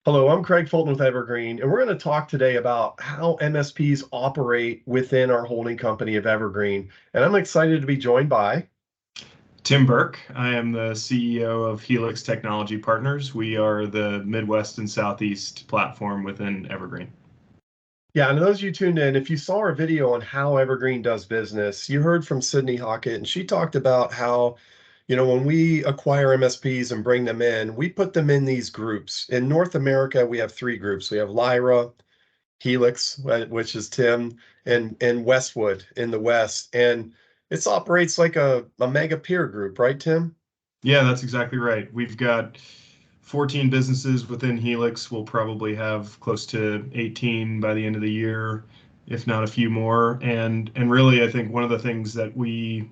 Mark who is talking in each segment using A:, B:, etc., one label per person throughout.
A: Hello, I'm Craig Fulton with Evergreen, and we're going to talk today about how MSPs operate within our holding company of Evergreen. And I'm excited to be joined by.
B: Tim Burke. I am the CEO of Helix Technology Partners. We are the Midwest and Southeast platform within Evergreen.
A: Yeah, and those of you tuned in, if you saw our video on how Evergreen does business, you heard from Sydney Hockett, and she talked about how, when we acquire MSPs and bring them in, we put them in these groups. In North America, we have three groups. We have Lyra, Helix, which is Tim, and Westwood in the West. And it operates like a mega peer group, right, Tim?
B: Yeah, that's exactly right. We've got 14 businesses within Helix. We'll probably have close to 18 by the end of the year, if not a few more. And really, I think one of the things that we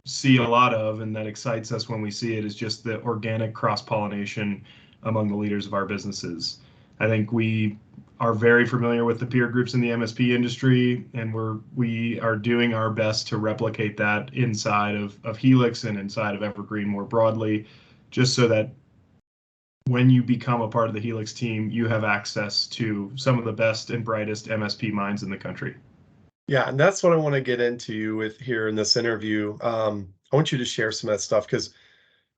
B: see a lot of and that excites us when we see it is just the organic cross-pollination among the leaders of our businesses. I think we are very familiar with the peer groups in the MSP industry, and we are doing our best to replicate that inside of Helix and inside of Evergreen more broadly, just so that when you become a part of the Helix team, you have access to some of the best and brightest MSP minds in the country.
A: Yeah, and that's what I want to get into with here in this interview. I want you to share some of that stuff because,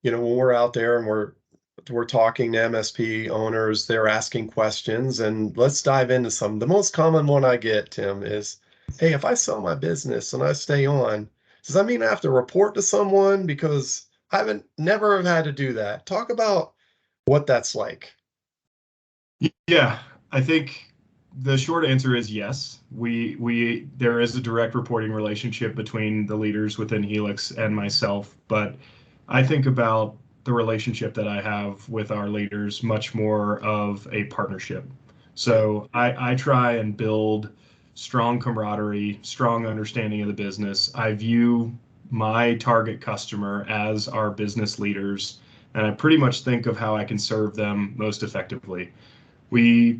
A: when we're out there and we're talking to MSP owners, they're asking questions, and let's dive into some. The most common one I get, Tim, is, "Hey, if I sell my business and I stay on, does that mean I have to report to someone? Because I haven't never have had to do that." Talk about what that's like.
B: Yeah, I think the short answer is yes. We there is a direct reporting relationship between the leaders within Helix and myself, but I think about the relationship that I have with our leaders much more of a partnership. So I try and build strong camaraderie, strong understanding of the business. I view my target customer as our business leaders, and I pretty much think of how I can serve them most effectively. We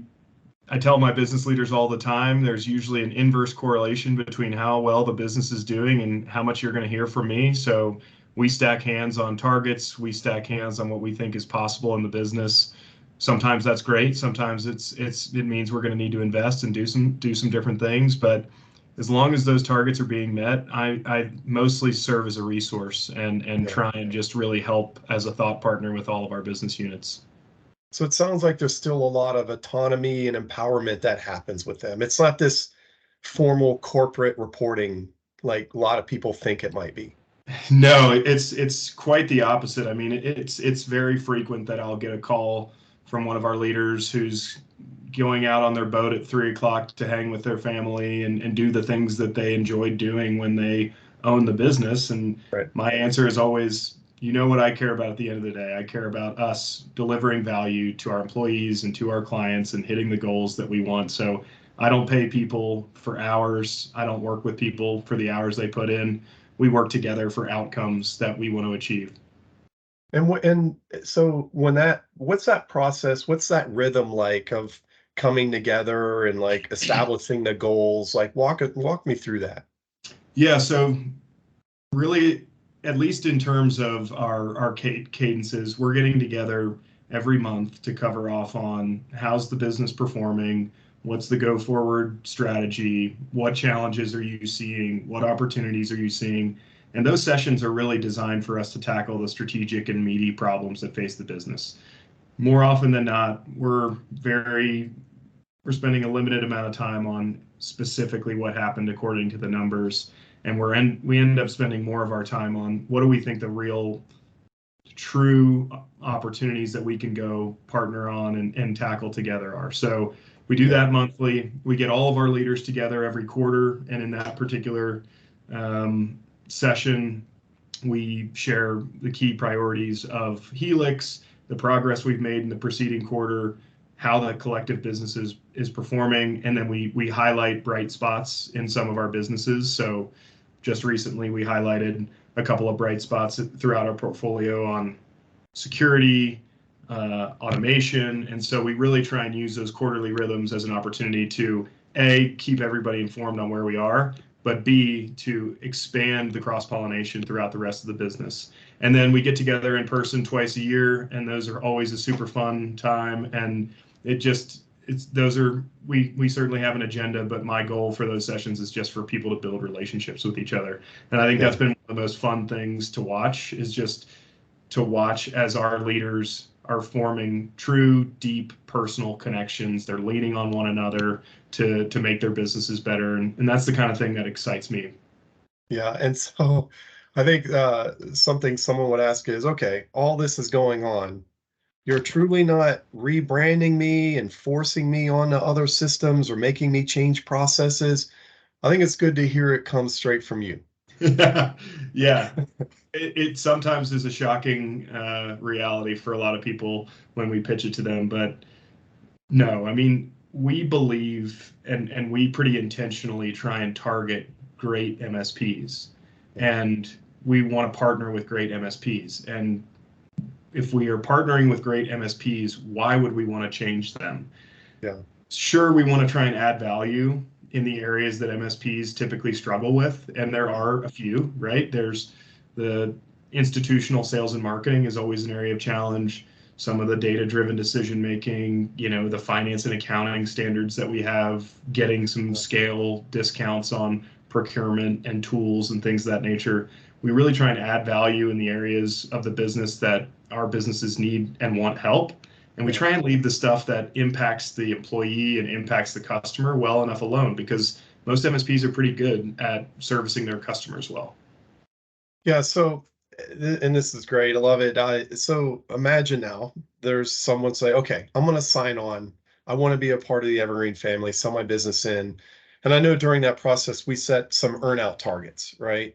B: I tell my business leaders all the time, there's usually an inverse correlation between how well the business is doing and how much you're going to hear from me. So we stack hands on targets, we stack hands on what we think is possible in the business. Sometimes that's great. Sometimes it means we're going to need to invest and do some different things. But as long as those targets are being met, I mostly serve as a resource and
A: Yeah.
B: try and just really help as a thought partner with all of our business units.
A: So it sounds like there's still a lot of autonomy and empowerment that happens with them. It's not this formal corporate reporting like a lot of people think it might be.
B: No, it's quite the opposite. I mean, it's very frequent that I'll get a call from one of our leaders who's going out on their boat at 3 o'clock to hang with their family and do the things that they enjoyed doing when they own the business. And
A: Right.
B: my answer is always, you know what I care about at the end of the day? I care about us delivering value to our employees and to our clients and hitting the goals that we want. So I don't pay people for hours. I don't work with people for the hours they put in. We work together for outcomes that we want to achieve.
A: And so what's that process? What's that rhythm like of coming together and like establishing the goals? Like walk me through that.
B: Yeah, so really, at least in terms of our cadences, we're getting together every month to cover off on how's the business performing, what's the go forward strategy, what challenges are you seeing, what opportunities are you seeing. And those sessions are really designed for us to tackle the strategic and meaty problems that face the business. More often than not, we're spending a limited amount of time on specifically what happened according to the numbers, and we end up spending more of our time on what do we think the real true opportunities that we can go partner on and tackle together are. So we do
A: Yeah.
B: that monthly. We get all of our leaders together every quarter, and in that particular session, we share the key priorities of Helix, the progress we've made in the preceding quarter, how the collective business is performing, and then we highlight bright spots in some of our businesses. So just recently, we highlighted a couple of bright spots throughout our portfolio on security, automation, and so we really try and use those quarterly rhythms as an opportunity to A, keep everybody informed on where we are, but B, to expand the cross-pollination throughout the rest of the business. And then we get together in person twice a year, and those are always a super fun time. And we certainly have an agenda, but my goal for those sessions is just for people to build relationships with each other. And I think
A: Yeah.
B: that's been one of the most fun things to watch, is just to watch as our leaders are forming true, deep personal connections. They're leaning on one another to make their businesses better. And that's the kind of thing that excites me.
A: Yeah. And so I think something someone would ask is, okay, all this is going on. You're truly not rebranding me and forcing me onto other systems or making me change processes. I think it's good to hear it come straight from you.
B: Yeah, it sometimes is a shocking reality for a lot of people when we pitch it to them, but no, I mean, we believe and we pretty intentionally try and target great MSPs, and we want to partner with great MSPs. And if we are partnering with great MSPs, why would we want to change them?
A: Yeah.
B: Sure, we want to try and add value in the areas that MSPs typically struggle with, and there are a few, right? There's the institutional sales and marketing is always an area of challenge. Some of the data-driven decision making, the finance and accounting standards that we have, getting some scale discounts on procurement and tools and things of that nature. We really try and add value in the areas of the business that our businesses need and want help. And we
A: Yeah.
B: try and leave the stuff that impacts the employee and impacts the customer well enough alone, because most MSPs are pretty good at servicing their customers well.
A: Yeah. So, and this is great. I love it. So imagine now there's someone say, okay, I'm going to sign on. I want to be a part of the Evergreen family, sell my business in. And I know during that process, we set some earnout targets, right?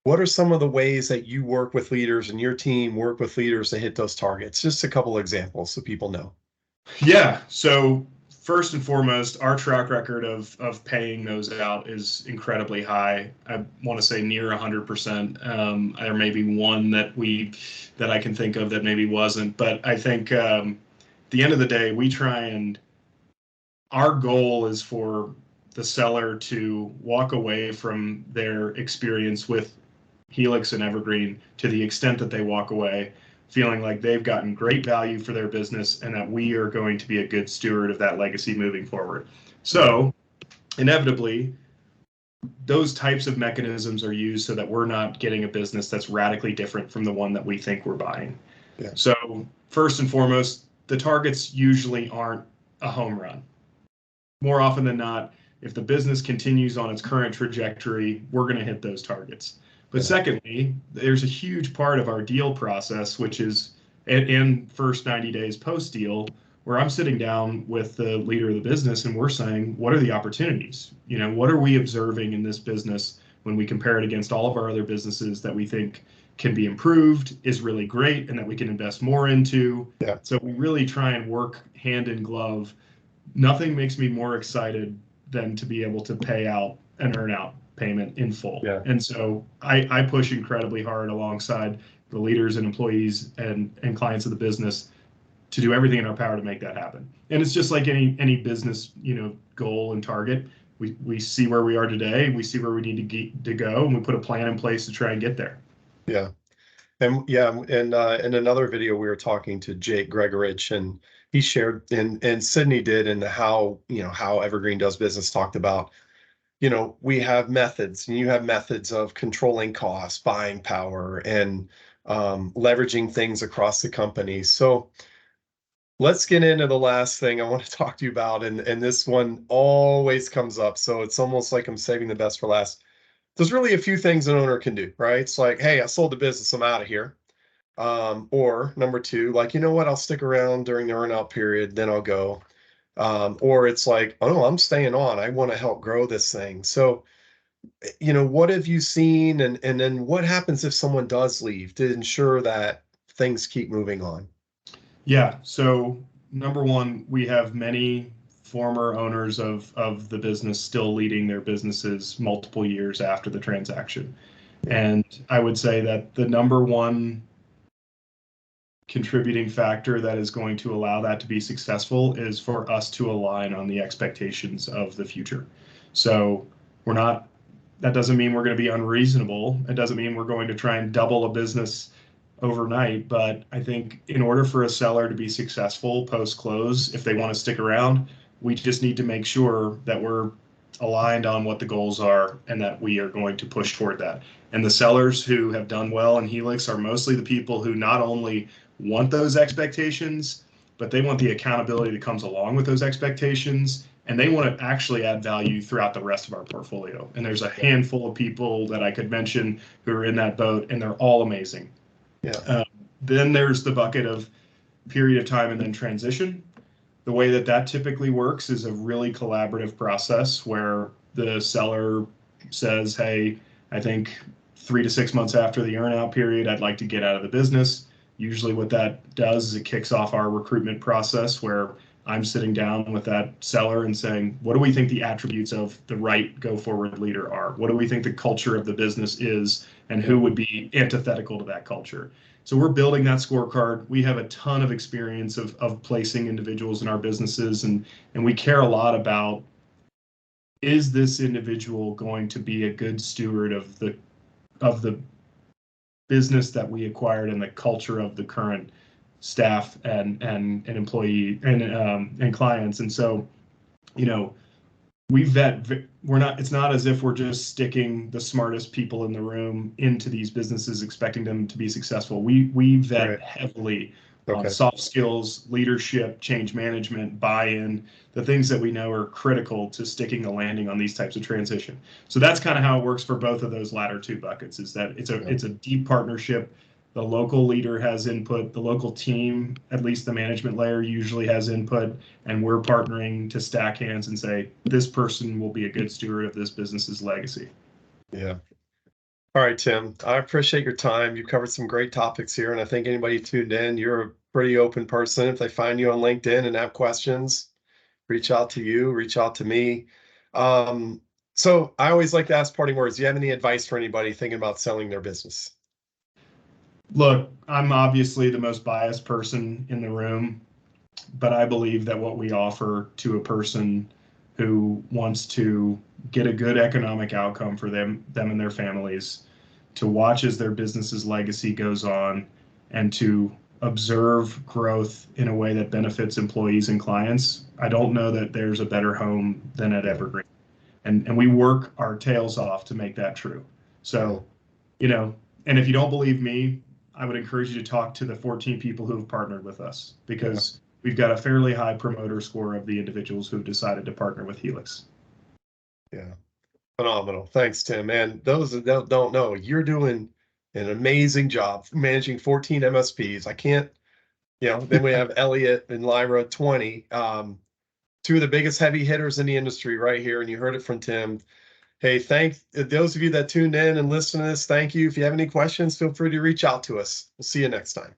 A: What are some of the ways that you work with leaders and your team work with leaders to hit those targets? Just a couple of examples so people know.
B: Yeah. So first and foremost, our track record of paying those out is incredibly high. I want to say near 100%. There may be one that I can think of that maybe wasn't, but I think at the end of the day, we try and our goal is for the seller to walk away from their experience with Helix and Evergreen to the extent that they walk away feeling like they've gotten great value for their business and that we are going to be a good steward of that legacy moving forward. So, inevitably, those types of mechanisms are used so that we're not getting a business that's radically different from the one that we think we're buying.
A: Yeah.
B: So, first and foremost, the targets usually aren't a home run. More often than not, if the business continues on its current trajectory, we're going to hit those targets. But
A: Yeah.
B: secondly, there's a huge part of our deal process, which is in first 90 days post deal, where I'm sitting down with the leader of the business and we're saying, what are the opportunities? What are we observing in this business when we compare it against all of our other businesses that we think can be improved, is really great, and that we can invest more into?
A: Yeah.
B: So we really try and work hand in glove. Nothing makes me more excited than to be able to pay out an earnout payment in full.
A: Yeah.
B: And so I push incredibly hard alongside the leaders and employees and clients of the business to do everything in our power to make that happen. And it's just like any business, goal and target. We see where we are today, we see where we need to go, and we put a plan in place to try and get there.
A: Yeah. And yeah, and in another video, we were talking to Jake Gregorich, and he shared, and Sydney did, and how Evergreen does business, talked about, we have methods, and you have methods of controlling costs, buying power, and leveraging things across the company. So let's get into the last thing I want to talk to you about, and this one always comes up, so it's almost like I'm saving the best for last. There's really a few things an owner can do, right? It's like, hey, I sold the business, I'm out of here. Or number two, like, you know what, I'll stick around during the earnout period, then I'll go. Or it's like, oh no, I'm staying on. I want to help grow this thing. So, what have you seen, and then what happens if someone does leave to ensure that things keep moving on?
B: Yeah. So number one, we have many former owners of the business still leading their businesses multiple years after the transaction.
A: Yeah.
B: And I would say that the number one contributing factor that is going to allow that to be successful is for us to align on the expectations of the future. So that doesn't mean we're going to be unreasonable. It doesn't mean we're going to try and double a business overnight. But I think in order for a seller to be successful post close, if they want to stick around, we just need to make sure that we're aligned on what the goals are and that we are going to push toward that. And the sellers who have done well in Helix are mostly the people who not only want those expectations, but they want the accountability that comes along with those expectations. And they want to actually add value throughout the rest of our portfolio. And there's a
A: Yeah.
B: handful of people that I could mention who are in that boat, and they're all amazing.
A: Yeah.
B: Um, then there's the bucket of period of time and then transition. The way that that typically works is a really collaborative process where the seller says, hey, I think 3 to 6 months after the earnout period, I'd like to get out of the business. Usually what that does is it kicks off our recruitment process where I'm sitting down with that seller and saying, what do we think the attributes of the right go forward leader are? What do we think the culture of the business is, and who would be antithetical to that culture? So we're building that scorecard. We have a ton of experience of placing individuals in our businesses, and we care a lot about, is this individual going to be a good steward of the business that we acquired and the culture of the current staff and employee and clients. And so, you know, we vet, we're not, it's not as if we're just sticking the smartest people in the room into these businesses expecting them to be successful. We vet
A: Right.
B: heavily on
A: Okay.
B: soft skills, leadership, change management, buy-in, the things that we know are critical to sticking the landing on these types of transition. So that's kind of how it works for both of those latter two buckets, is that
A: Yeah.
B: it's a deep partnership. The local leader has input, the local team, at least the management layer, usually has input, and we're partnering to stack hands and say, this person will be a good steward of this business's legacy.
A: Yeah. All right, Tim, I appreciate your time. You've covered some great topics here, and I think anybody tuned in, you're a pretty open person. If they find you on LinkedIn and have questions, reach out to you, reach out to me. Um, so I always like to ask parting words. Do you have any advice for anybody thinking about selling their business?
B: Look, I'm obviously the most biased person in the room, but I believe that what we offer to a person who wants to get a good economic outcome for them and their families, to watch as their business's legacy goes on, and to observe growth in a way that benefits employees and clients, I don't know that there's a better home than at
A: Yeah.
B: Evergreen. And we work our tails off to make that true.
A: Yeah.
B: So, you know, and if you don't believe me, I would encourage you to talk to the 14 people who have partnered with us,
A: Yeah.
B: because we've got a fairly high promoter score of the individuals who've decided to partner with Helix.
A: Yeah. Phenomenal. Thanks, Tim. And those that don't know, you're doing an amazing job managing 14 MSPs. I can't, then we have Elliot and Lyra 20. Two of the biggest heavy hitters in the industry right here. And you heard it from Tim. Hey, thank those of you that tuned in and listened to this. Thank you. If you have any questions, feel free to reach out to us. We'll see you next time.